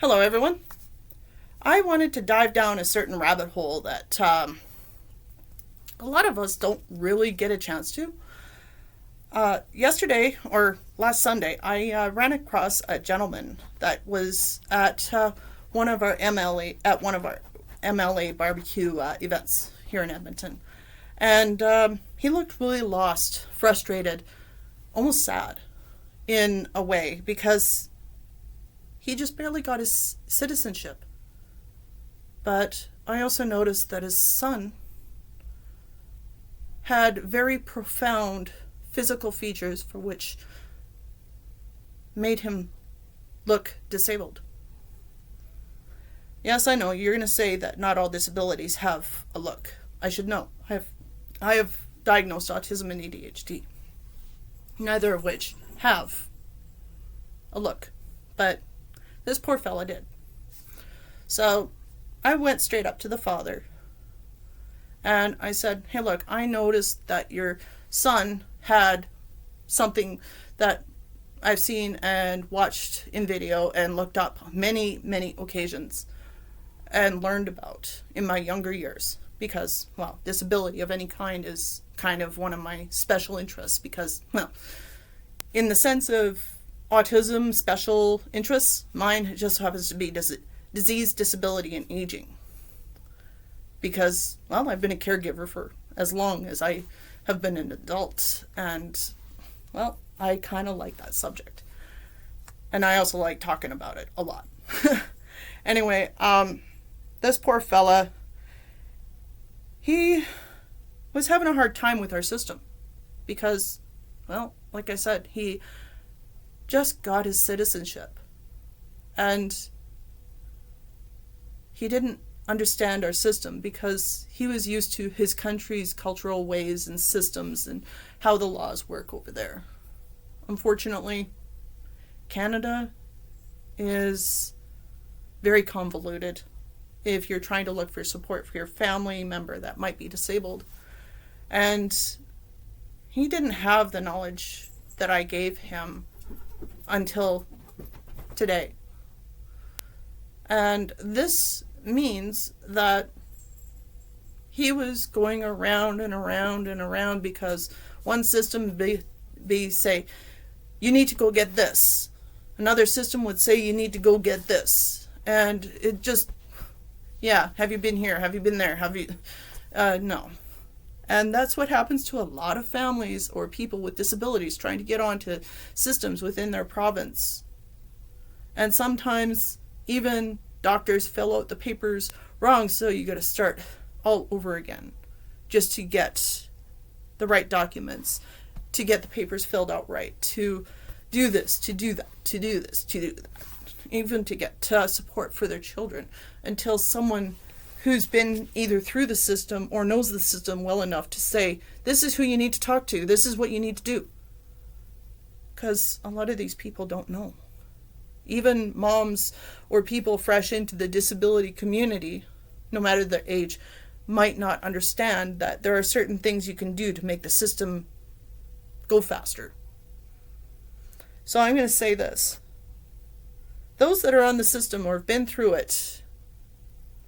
Hello, everyone. I wanted to dive down a certain rabbit hole that a lot of us don't really get a chance to. Yesterday, or last Sunday, I ran across a gentleman that was at one of our MLA barbecue events here in Edmonton, and he looked really lost, frustrated, almost sad, in a way, because he just barely got his citizenship. But I also noticed that his son had very profound physical features for which made him look disabled. Yes, I know, you're going to say that not all disabilities have a look. I should know. I have diagnosed autism and ADHD, neither of which have a look. But this poor fella did. So I went straight up to the father and I said, hey, look, I noticed that your son had something that I've seen and watched in video and looked up many, many occasions and learned about in my younger years because, well, disability of any kind is kind of one of my special interests because, well, in the sense of autism, special interests, mine just happens to be disease, disability, and aging. Because, well, I've been a caregiver for as long as I have been an adult, and, well, I kind of like that subject. And I also like talking about it a lot. Anyway, this poor fella, he was having a hard time with our system because, well, like I said, he just got his citizenship. And he didn't understand our system because he was used to his country's cultural ways and systems and how the laws work over there. Unfortunately, Canada is very convoluted if you're trying to look for support for your family member that might be disabled. And he didn't have the knowledge that I gave him until today. And this means that he was going around and around and around because one system be say, you need to go get this. Another system would say, you need to go get this. And it just, yeah, have you been here? Have you been there? Have you, no. And that's what happens to a lot of families or people with disabilities trying to get onto systems within their province. And sometimes even doctors fill out the papers wrong, so you got to start all over again just to get the right documents, to get the papers filled out right, to do this, to do that, to do this, to do that, even to get support for their children until someone who's been either through the system or knows the system well enough to say, this is who you need to talk to, this is what you need to do. Because a lot of these people don't know. Even moms or people fresh into the disability community, no matter their age, might not understand that there are certain things you can do to make the system go faster. So I'm going to say this. Those that are on the system or have been through it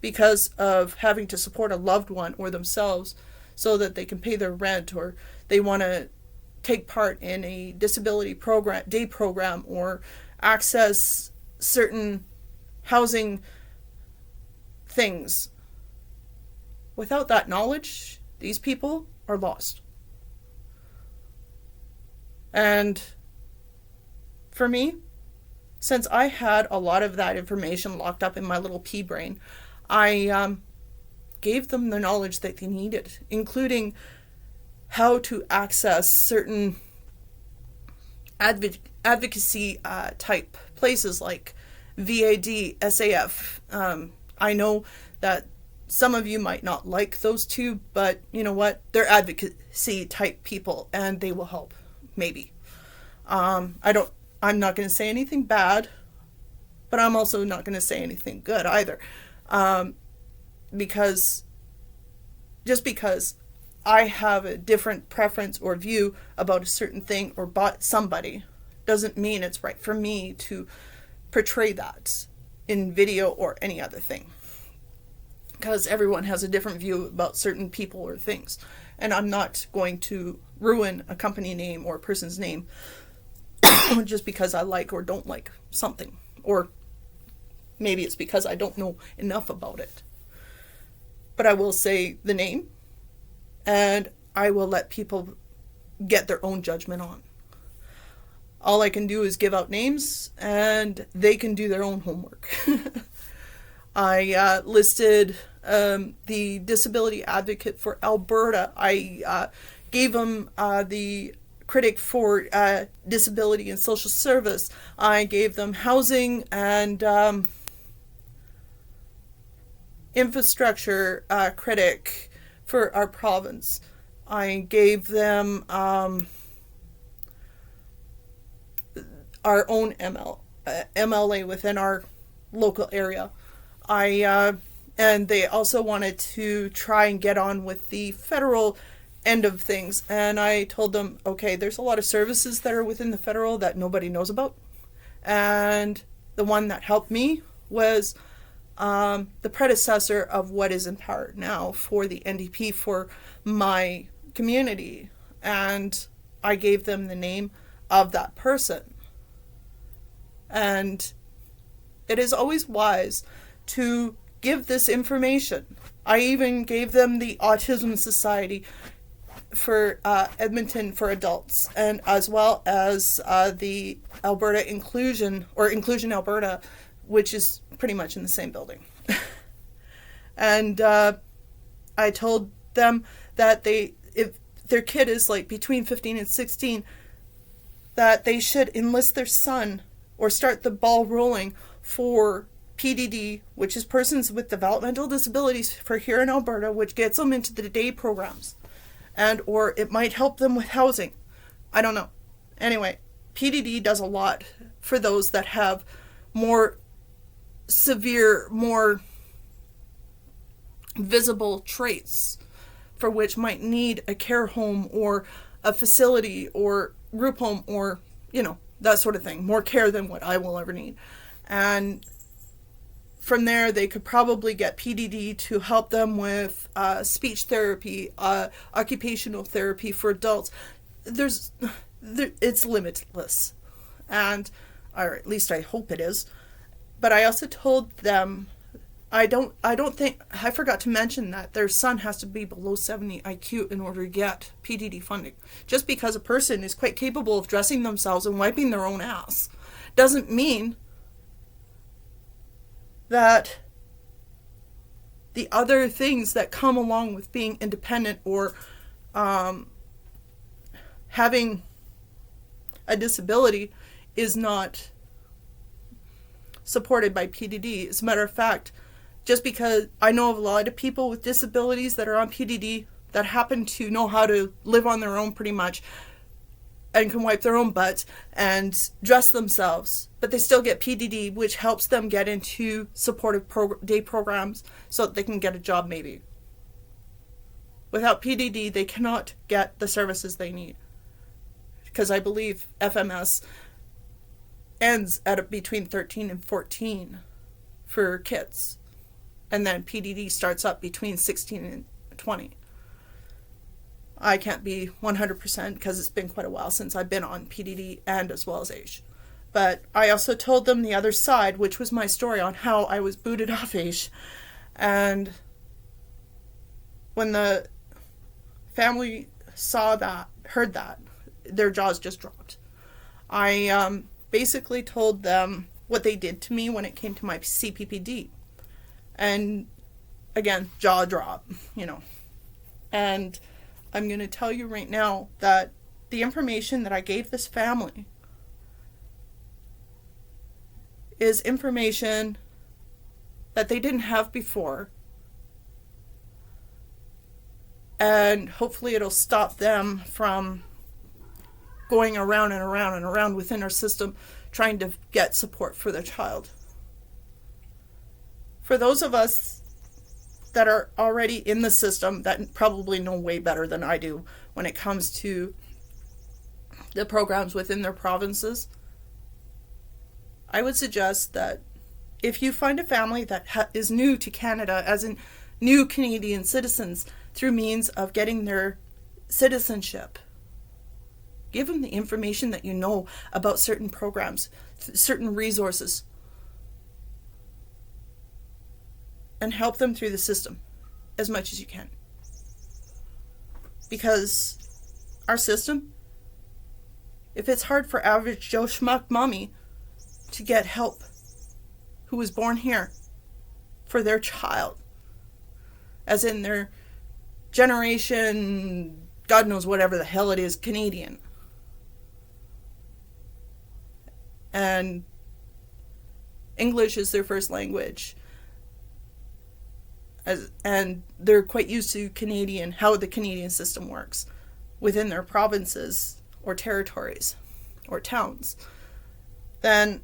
because of having to support a loved one or themselves so that they can pay their rent or they want to take part in a disability program, day program, or access certain housing things. Without that knowledge, these people are lost. And for me, since I had a lot of that information locked up in my little pea brain, I gave them the knowledge that they needed, including how to access certain advocacy type places like VAD, SAF. I know that some of you might not like those two, but you know what? They're advocacy type people and they will help, maybe. I'm not going to say anything bad, but I'm also not going to say anything good either. Because I have a different preference or view about a certain thing or about somebody doesn't mean it's right for me to portray that. in video or any other thing. Because everyone has a different view about certain people or things. And I'm not going to ruin a company name or a person's name just because I like or don't like something. Or maybe it's because I don't know enough about it. But I will say the name, and I will let people get their own judgment on. All I can do is give out names, and they can do their own homework. I listed the disability advocate for Alberta. I gave them the critic for disability and social service. I gave them housing and infrastructure critic for our province. I gave them our own MLA within our local area. And they also wanted to try and get on with the federal end of things. And I told them, okay, there's a lot of services that are within the federal that nobody knows about. And the one that helped me was the predecessor of what is in power now for the NDP for my community. And I gave them the name of that person. And it is always wise to give this information. I even gave them the Autism Society for Edmonton for adults, and as well as the Alberta Inclusion, or Inclusion Alberta, which is pretty much in the same building. And I told them that if their kid is like between 15 and 16, that they should enlist their son or start the ball rolling for PDD, which is persons with developmental disabilities for here in Alberta, which gets them into the day programs. And or it might help them with housing. I don't know. Anyway, PDD does a lot for those that have more severe, more visible traits for which might need a care home or a facility or group home or, that sort of thing. More care than what I will ever need. And from there, they could probably get PDD to help them with speech therapy, occupational therapy for adults. It's limitless, or at least I hope it is. But I also told them, I forgot to mention that their son has to be below 70 IQ in order to get PDD funding. Just because a person is quite capable of dressing themselves and wiping their own ass doesn't mean that the other things that come along with being independent or having a disability is not supported by PDD. As a matter of fact, just because I know of a lot of people with disabilities that are on PDD that happen to know how to live on their own pretty much and can wipe their own butts and dress themselves, but they still get PDD, which helps them get into supportive day programs so that they can get a job maybe. Without PDD, they cannot get the services they need. Because I believe FMS ends at between 13 and 14 for kids. And then PDD starts up between 16 and 20. I can't be 100% because it's been quite a while since I've been on PDD and as well as AISH. But I also told them the other side, which was my story on how I was booted off AISH. And when the family heard that, their jaws just dropped. I basically told them what they did to me when it came to my CPPD. And again, jaw drop, And I'm going to tell you right now that the information that I gave this family is information that they didn't have before. And hopefully it'll stop them from going around and around and around within our system trying to get support for their child. For those of us that are already in the system that probably know way better than I do when it comes to the programs within their provinces, I would suggest that if you find a family that is new to Canada, as in new Canadian citizens, through means of getting their citizenship, give them the information that you know about certain programs, certain resources, and help them through the system as much as you can. Because our system, if it's hard for average Joe Schmuck mommy to get help who was born here for their child, as in their generation, God knows whatever the hell it is, Canadian, and English is their first language, and they're quite used to Canadian, how the Canadian system works within their provinces or territories or towns, then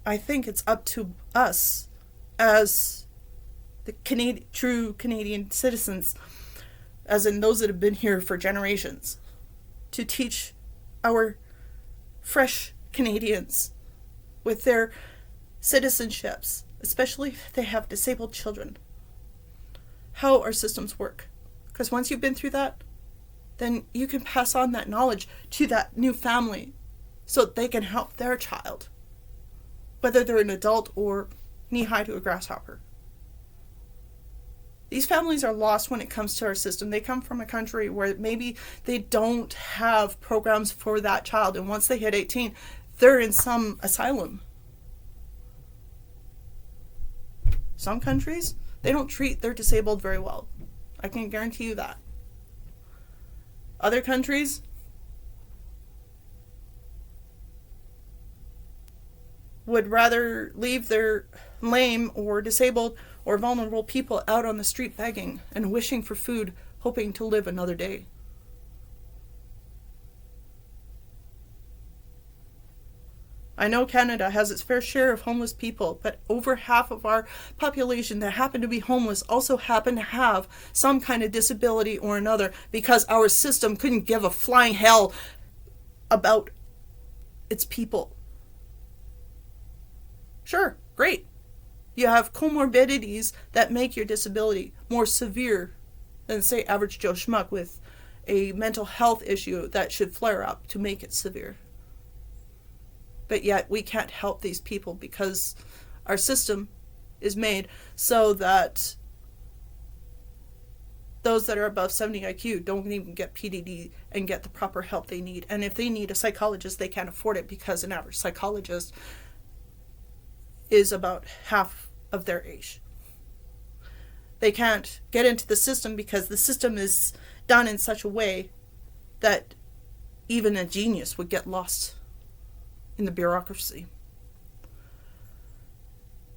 I think it's up to us as the true Canadian citizens, as in those that have been here for generations, to teach our fresh Canadians with their citizenships, especially if they have disabled children, how our systems work. Because once you've been through that, then you can pass on that knowledge to that new family so that they can help their child, whether they're an adult or knee-high to a grasshopper. These families are lost when it comes to our system. They come from a country where maybe they don't have programs for that child, and once they hit 18, they're in some asylum. Some countries, they don't treat their disabled very well. I can guarantee you that. Other countries, would rather leave their lame or disabled or vulnerable people out on the street begging and wishing for food, hoping to live another day. I know Canada has its fair share of homeless people, but over half of our population that happen to be homeless also happen to have some kind of disability or another, because our system couldn't give a flying hell about its people. Sure, great. You have comorbidities that make your disability more severe than, say, average Joe Schmuck with a mental health issue that should flare up to make it severe. But yet we can't help these people because our system is made so that those that are above 70 IQ don't even get PDD and get the proper help they need. And if they need a psychologist, they can't afford it because an average psychologist is about half of their age. They can't get into the system because the system is done in such a way that even a genius would get lost in the bureaucracy.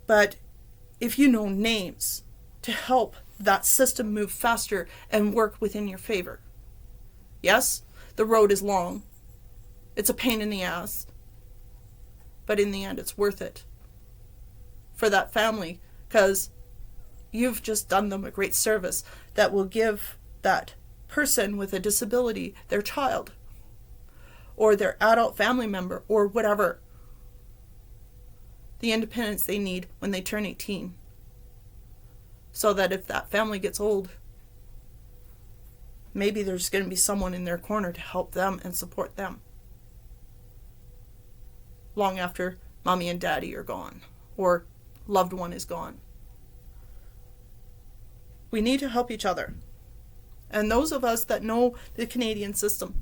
But if you know names to help that system move faster and work within your favor, yes, the road is long, it's a pain in the ass, but in the end it's worth it for that family, because you've just done them a great service that will give that person with a disability their child or their adult family member or whatever the independence they need when they turn 18, so that if that family gets old, maybe there's going to be someone in their corner to help them and support them long after mommy and daddy are gone or loved one is gone. We need to help each other. And those of us that know the Canadian system,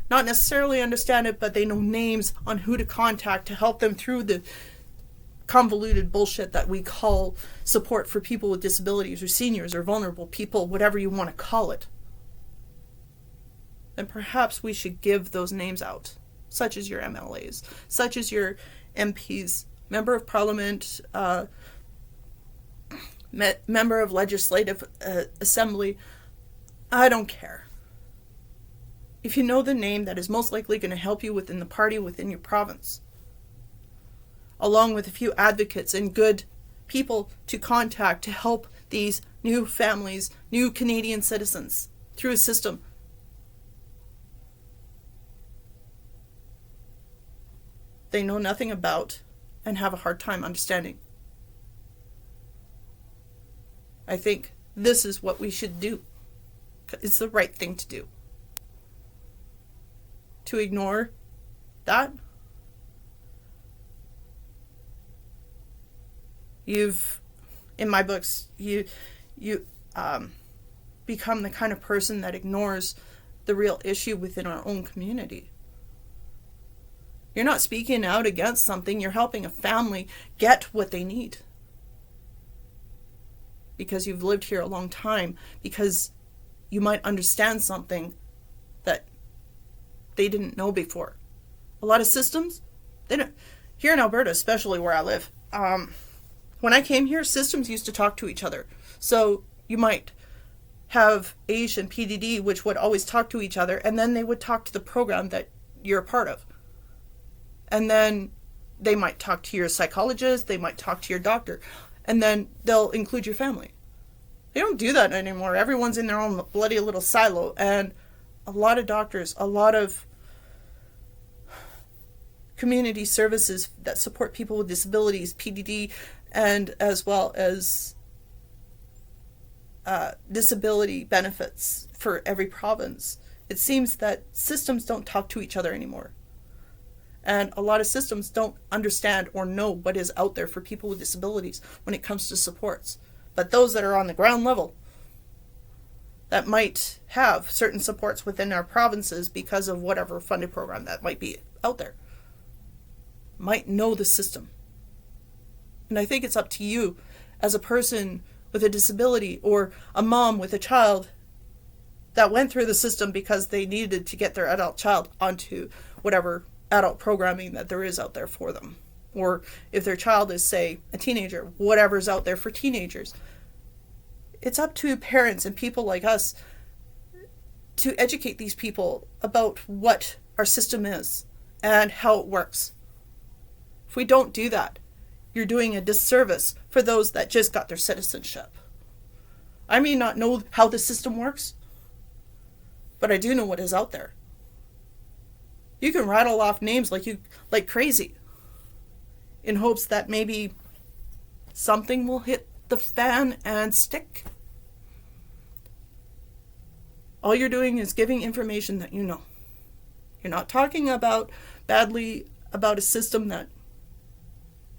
not necessarily understand it, but they know names on who to contact to help them through the convoluted bullshit that we call support for people with disabilities or seniors or vulnerable people, whatever you want to call it, then perhaps we should give those names out, such as your MLAs, such as your MPs, Member of Parliament, Member of Legislative Assembly. I don't care. If you know the name that is most likely going to help you within the party, within your province, along with a few advocates and good people to contact to help these new families, new Canadian citizens through a system, they know nothing about and have a hard time understanding. I think this is what we should do. It's the right thing to do. To ignore that, in my books, you become the kind of person that ignores the real issue within our own community. You're not speaking out against something, you're helping a family get what they need. Because you've lived here a long time, because you might understand something that they didn't know before. A lot of systems, they don't. Here in Alberta, especially where I live, when I came here, systems used to talk to each other. So you might have AISH and PDD, which would always talk to each other, and then they would talk to the program that you're a part of. And then they might talk to your psychologist, they might talk to your doctor, and then they'll include your family. They don't do that anymore. Everyone's in their own bloody little silo, and a lot of doctors, a lot of community services that support people with disabilities, PDD, and as well as disability benefits for every province. It seems that systems don't talk to each other anymore. And a lot of systems don't understand or know what is out there for people with disabilities when it comes to supports. But those that are on the ground level, that might have certain supports within our provinces because of whatever funded program that might be out there, might know the system. And I think it's up to you as a person with a disability or a mom with a child that went through the system because they needed to get their adult child onto whatever adult programming that there is out there for them. Or if their child is, say, a teenager, whatever's out there for teenagers. It's up to parents and people like us to educate these people about what our system is and how it works. If we don't do that, you're doing a disservice for those that just got their citizenship. I may not know how the system works, but I do know what is out there. You can rattle off names like crazy in hopes that maybe something will hit the fan and stick. All you're doing is giving information that you know. You're not talking badly about a system that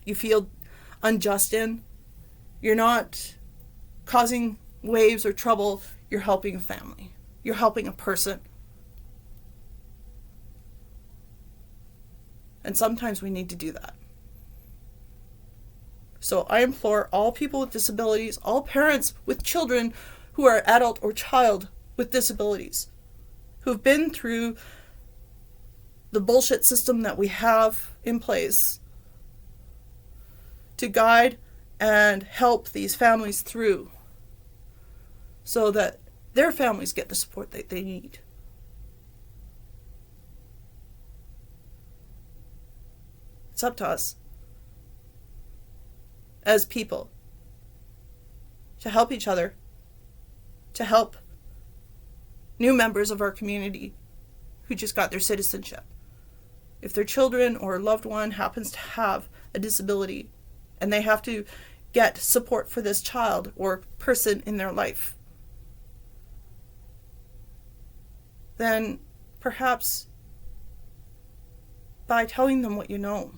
you feel unjust in. You're not causing waves or trouble. You're helping a family. You're helping a person. And sometimes we need to do that. So I implore all people with disabilities, all parents with children who are adult or child with disabilities, who've been through the bullshit system that we have in place, to guide and help these families through so that their families get the support that they need. It's up to us as people to help each other, to help new members of our community who just got their citizenship. If their children or loved one happens to have a disability and they have to get support for this child or person in their life, then perhaps by telling them what you know,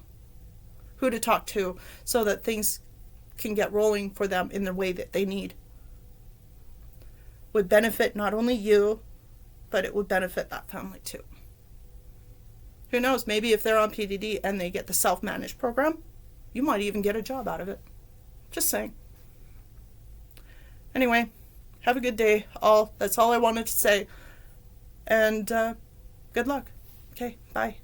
who to talk to so that things can get rolling for them in the way that they need, would benefit not only you, but it would benefit that family too. Who knows, maybe if they're on PDD and they get the self-managed program, you might even get a job out of it. Just saying. Anyway, have a good day, all. That's all I wanted to say. And good luck. Okay, bye.